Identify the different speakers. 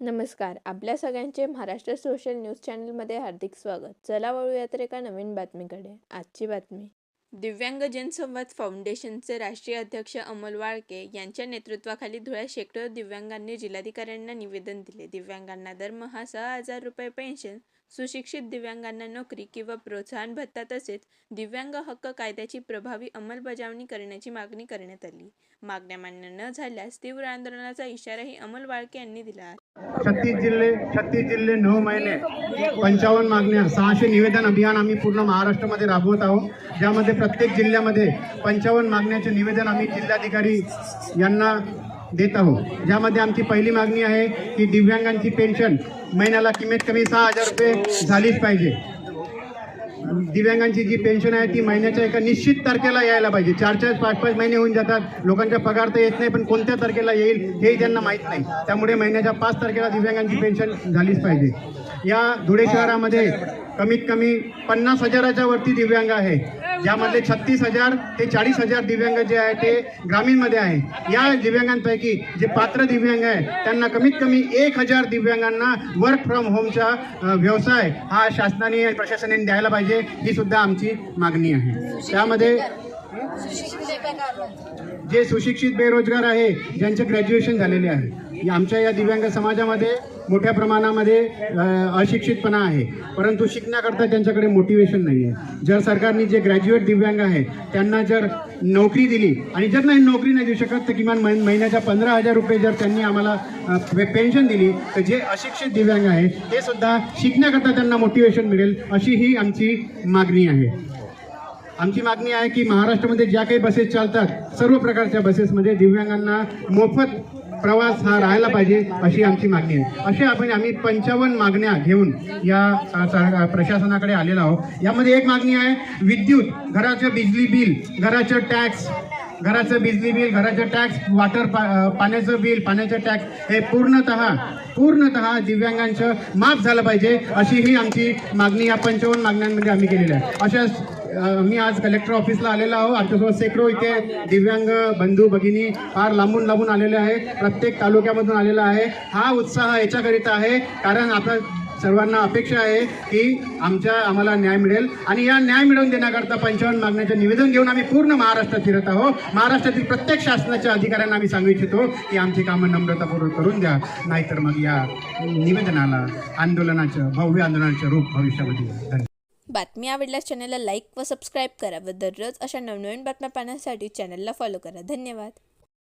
Speaker 1: नमस्कार. आपल्या सगळ्यांचे महाराष्ट्र सोशल न्यूज चॅनलमध्ये हार्दिक स्वागत. चला वळूया तर एका नवीन बातमीकडे. आजची बातमी. दिव्यांग जनसंवाद फाउंडेशनचे राष्ट्रीय अध्यक्ष अमोल वाळके यांच्या नेतृत्वाखाली धुळ्यात शेकडो दिव्यांगांनी जिल्हाधिकाऱ्यांना निवेदन दिले. दिव्यांगांना दरमहा 6,000 रुपये पेन्शन, सुशिक्षित दिव्यांगांना नोकरी किंवा प्रोत्साहन भत्ता तसेच दिव्यांग हक्क कायद्याची प्रभावी अंमलबजावणी करण्याची मागणी करण्यात आली. मागण्या मान्य न झाल्यास तीव्र आंदोलनाचा इशाराही अमोल वाळके यांनी दिला आहे.
Speaker 2: 36 जिल्हे 9 महिने 55 मागण्या 600 निवेदन अभियान आम्ही पूर्ण महाराष्ट्रामध्ये राबवत आहोत, ज्यामध्ये प्रत्येक जिल्ह्यामध्ये 55 मागण्याचे निवेदन आम्ही जिल्हाधिकारी यांना देत आहोत. ज्यामध्ये आमची पहिली मागणी आहे की दिव्यांगांची पेन्शन महिन्याला कमीत कमी 6,000 रुपये झालीच पाहिजे. दिव्यांगांची जी पेन्शन आहे ती महिन्याच्या एका निश्चित तारखेला यायला पाहिजे. 4-4, 5-5 महिने होऊन जातात, लोकांचा पगार तर येत नाही, पण कोणत्या तारखेला येईल हे त्यांना माहीत नाही. त्यामुळे महिन्याच्या 5 तारखेला दिव्यांगांची पेन्शन झालीच पाहिजे. या धुळे शहरामध्ये कमीत कमी 50,000च्या वरती दिव्यांग आहे, ज्यामध्ये 36,000 ते 40,000 दिव्यांग जे आहे ते ग्रामीणमध्ये आहे. या दिव्यांगांपैकी जे पात्र दिव्यांग आहे त्यांना कमीत कमी 1,000 दिव्यांगांना वर्क फ्रॉम होमचा व्यवसाय हा शासनाने आणि प्रशासनाने द्यायला पाहिजे, ही सुद्धा आमची मागणी आहे. त्यामध्ये जे सुशिक्षित बेरोजगार आहे, ज्यांचे ग्रॅज्युएशन झालेले आहे, आमच्या या दिव्यांग समाजामध्ये मोठ्या प्रमाणामध्ये अशिक्षितपणा आहे, परंतु शिकण्याकरता त्यांच्याकडे मोटिवेशन नाही आहे. जर सरकारने जे ग्रॅज्युएट दिव्यांग आहेत त्यांना जर नोकरी दिली आणि जर नाही नोकरी नाही देऊ शकत तर किमान महिन्याच्या 15,000 रुपये जर त्यांनी आम्हाला पेन्शन दिली तर जे अशिक्षित दिव्यांग आहेत ते सुद्धा शिकण्याकरता त्यांना मोटिवेशन मिळेल, अशी ही आमची मागणी आहे. आमची मागणी आहे की महाराष्ट्रामध्ये ज्या काही बसेस चालतात सर्व प्रकारच्या बसेसमध्ये दिव्यांगांना मोफत प्रवास हा राहायला पाहिजे, अशी आमची मागणी आहे. आम्ही 55 मागण्या घेऊन या प्रशासनाकडे आलेलो आहोत. यामध्ये एक मागणी आहे विद्युत, घराचं बिजली बिल, घराचं टॅक्स, घराचं टॅक्स, पाण्याचं बिल, पाण्याचं टॅक्स हे पूर्णतः दिव्यांगांचं माफ झालं पाहिजे, अशी ही आमची मागणी या 55 मागण्यांमध्ये आम्ही केलेली आहे. मी आज कलेक्टर ऑफिसला आलेलो आहोत. आमच्यासोबत शेकडो इथे दिव्यांग बंधू भगिनी फार लांबून आलेले आहे, प्रत्येक तालुक्यामधून आलेला आहे. हा उत्साह याच्याकरिता आहे कारण आपल्या सर्वांना अपेक्षा आहे की आम्हाला न्याय मिळेल आणि या न्याय मिळवून देण्याकरता 55 मागण्याचे निवेदन घेऊन आम्ही पूर्ण महाराष्ट्रात फिरत आहोत. महाराष्ट्रातील प्रत्येक शासनाच्या अधिकाऱ्यांना आम्ही सांगू इच्छितो की आमची कामं नम्रतापूर्वक करून द्या, नाहीतर मग या निवेदनाला भव्य आंदोलनाचं रूप भविष्यामध्ये. धन्यवाद.
Speaker 1: बातमी आवडल्यास चॅनलला लाईक व सबस्क्राईब करा व दररोज अशा नवनवीन बातम्या पाहण्यासाठी चॅनलला फॉलो करा. धन्यवाद.